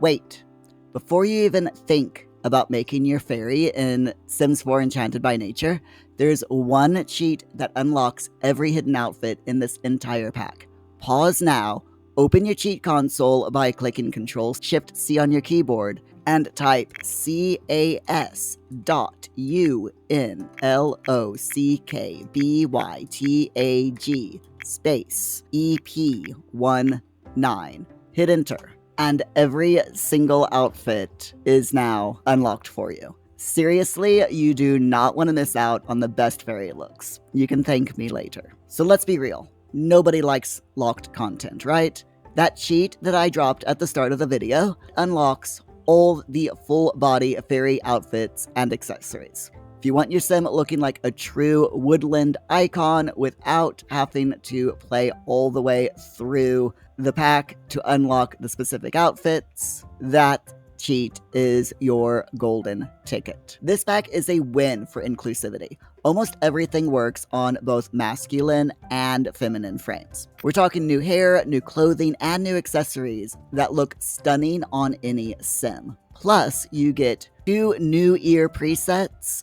wait. Before you even think about making your fairy in Sims 4 Enchanted by Nature, there's one cheat that unlocks every hidden outfit in this entire pack. Pause now, open your cheat console by clicking Ctrl-Shift-C on your keyboard, and type cas.unlockbytag space EP19. Hit enter, and every single outfit is now unlocked for you. Seriously, you do not want to miss out on the best fairy looks. You can thank me later. So let's be real. Nobody likes locked content, right? That cheat that I dropped at the start of the video unlocks all the full body fairy outfits and accessories. If you want your sim looking like a true woodland icon without having to play all the way through the pack to unlock the specific outfits, that cheat is your golden ticket. This pack is a win for inclusivity. Almost everything works on both masculine and feminine frames. We're talking new hair, new clothing, and new accessories that look stunning on any sim. Plus, you get 2 new ear presets,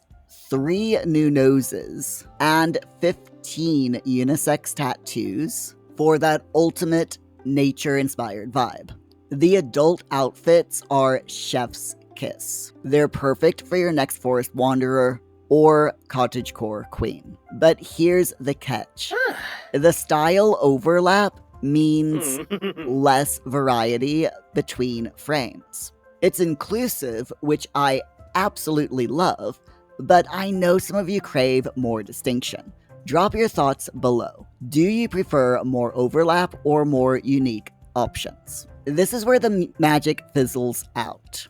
3 new noses, and 15 unisex tattoos for that ultimate nature-inspired vibe. The adult outfits are chef's kiss. They're perfect for your next forest wanderer or cottagecore queen. But here's the catch. The style overlap means less variety between frames. It's inclusive, which I absolutely love, but I know some of you crave more distinction. Drop your thoughts below. Do you prefer more overlap or more unique options? This is where the magic fizzles out.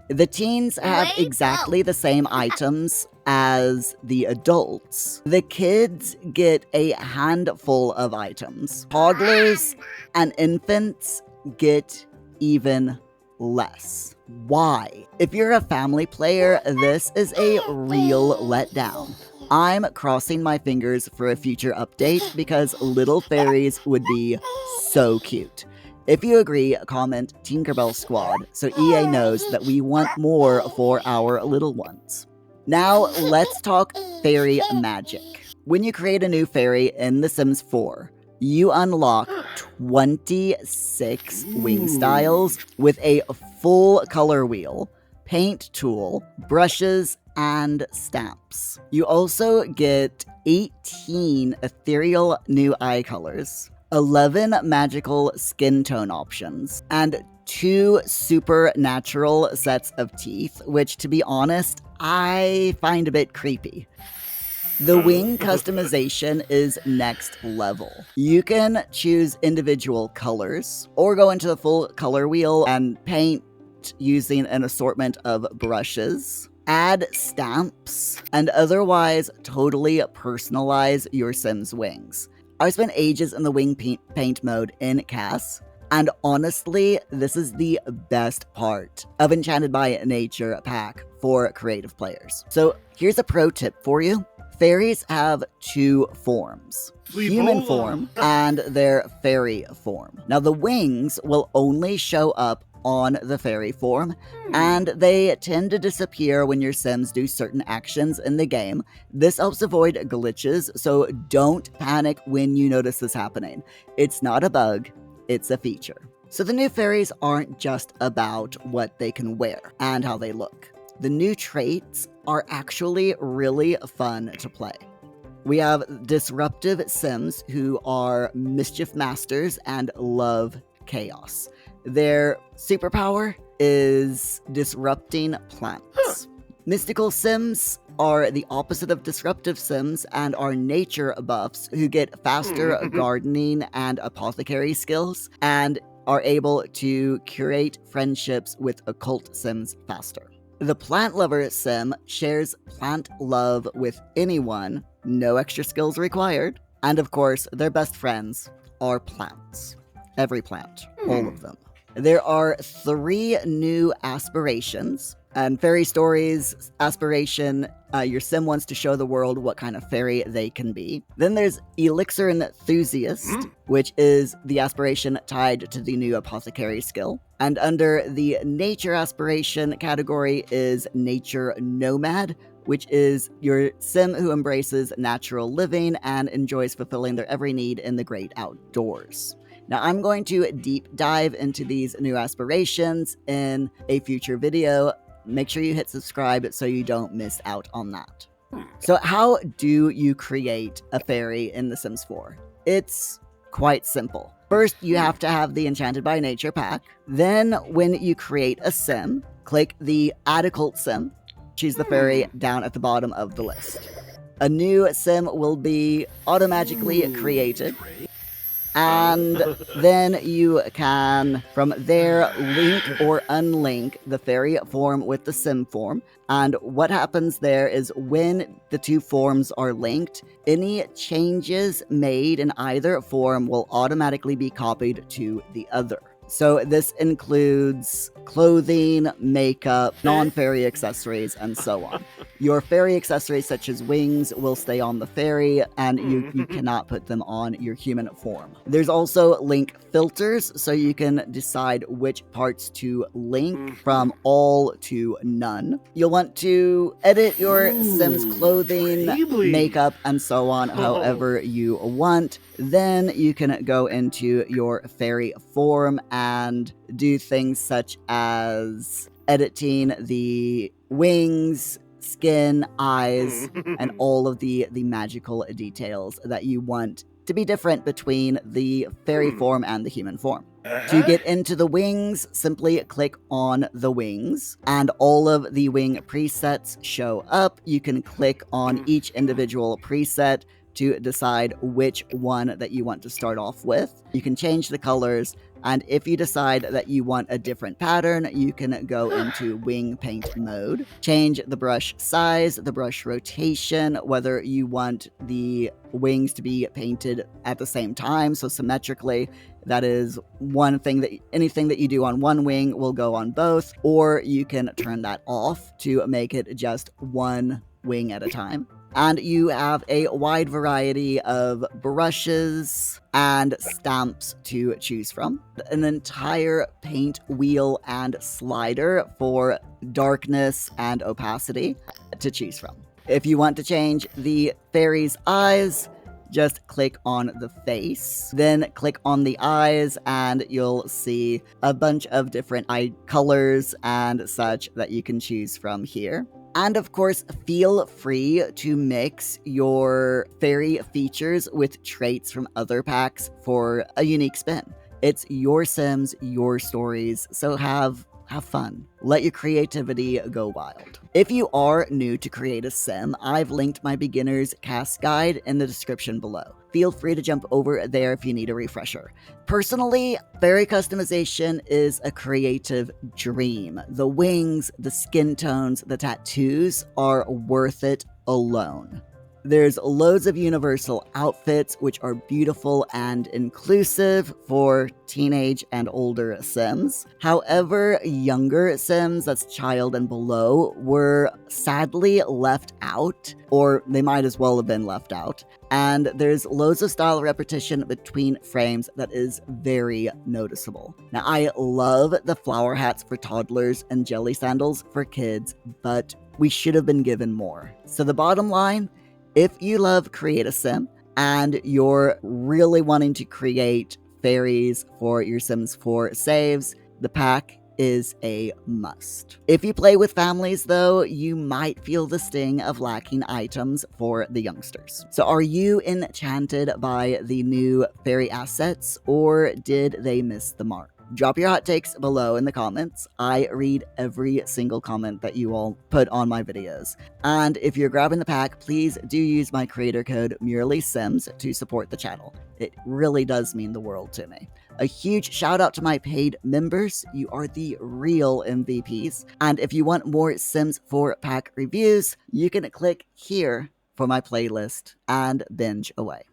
The teens have exactly the same items as the adults. The kids get a handful of items. Toddlers and infants get even less. Why? If you're a family player, this is a real letdown. I'm crossing my fingers for a future update because little fairies would be so cute. If you agree, comment Tinkerbell Squad so EA knows that we want more for our little ones. Now, let's talk fairy magic. When you create a new fairy in The Sims 4, you unlock 26 wing styles with a full color wheel, paint tool, brushes, and stamps. You also get 18 ethereal new eye colors, 11 magical skin tone options, and 2 supernatural sets of teeth, which, to be honest, I find a bit creepy. The wing customization is next level. You can choose individual colors, or go into the full color wheel and paint using an assortment of brushes, add stamps, and otherwise totally personalize your Sims wings. I spent ages in the wing paint mode in CAS, and honestly, this is the best part of Enchanted by Nature pack for creative players. So here's a pro tip for you. Fairies have 2 forms, human form and their fairy form. Now the wings will only show up on the fairy form, and they tend to disappear when your Sims do certain actions in the game. This helps avoid glitches, so don't panic when you notice this happening. It's not a bug, it's a feature. So the new fairies aren't just about what they can wear and how they look. The new traits are actually really fun to play. We have disruptive Sims who are mischief masters and love chaos. Their superpower is disrupting plants. Mystical Sims are the opposite of disruptive Sims and are nature buffs who get faster gardening and apothecary skills and are able to curate friendships with occult Sims faster. The Plant Lover Sim shares plant love with anyone, no extra skills required, and of course, their best friends are plants. Every plant, all of them. There are 3 new aspirations. And fairy stories, aspiration, your sim wants to show the world what kind of fairy they can be. Then there's Elixir Enthusiast, which is the aspiration tied to the new apothecary skill. And under the nature aspiration category is Nature Nomad, which is your sim who embraces natural living and enjoys fulfilling their every need in the great outdoors. Now, I'm going to deep dive into these new aspirations in a future video. Make sure you hit subscribe so you don't miss out on that. So how do you create a fairy in The Sims 4? It's quite simple. First, you have to have the Enchanted by Nature pack. Then, when you create a sim, click the Add a Cult Sim. Choose the fairy down at the bottom of the list. A new sim will be automatically created. And then you can, from there, link or unlink the fairy form with the sim form. And what happens there is when the 2 forms are linked, any changes made in either form will automatically be copied to the other. So this includes clothing, makeup, non-fairy accessories, and so on. Your fairy accessories such as wings will stay on the fairy, and you cannot put them on your human form. There's also link filters, so you can decide which parts to link from all to none. You'll want to edit your Sim's clothing, makeup, and so on however you want. Then you can go into your fairy form and do things such as editing the wings, skin, eyes, and all of the magical details that you want to be different between the fairy form and the human form. To get into the wings, simply click on the wings, and all of the wing presets show up. You can click on each individual preset to decide which one that you want to start off with. You can change the colors, and if you decide that you want a different pattern, you can go into wing paint mode. Change the brush size, the brush rotation, whether you want the wings to be painted at the same time, so symmetrically. That is one thing that anything that you do on one wing will go on both, or you can turn that off to make it just one wing at a time. And you have a wide variety of brushes and stamps to choose from. An entire paint wheel and slider for darkness and opacity to choose from. If you want to change the fairy's eyes, just click on the face, then click on the eyes, and you'll see a bunch of different eye colors and such that you can choose from here. And of course, feel free to mix your fairy features with traits from other packs for a unique spin. It's your Sims, your stories, so have fun. Let your creativity go wild. If you are new to create a sim, I've linked my beginner's cast guide in the description below. Feel free to jump over there if you need a refresher. Personally, fairy customization is a creative dream. The wings, the skin tones, the tattoos are worth it alone. There's loads of universal outfits which are beautiful and inclusive for teenage and older Sims. However, younger Sims, that's child and below, were sadly left out, or they might as well have been left out. And there's loads of style repetition between frames that is very noticeable. Now, I love the flower hats for toddlers and jelly sandals for kids, but we should have been given more. So the bottom line, if you love Create a Sim and you're really wanting to create fairies for your Sims 4 saves, the pack is a must. If you play with families, though, you might feel the sting of lacking items for the youngsters. So are you enchanted by the new fairy assets, or did they miss the mark? Drop your hot takes below in the comments. I read every single comment that you all put on my videos. And if you're grabbing the pack, please do use my creator code MurelySims to support the channel. It really does mean the world to me. A huge shout out to my paid members. You are the real MVPs. And if you want more Sims 4 pack reviews, you can click here for my playlist and binge away.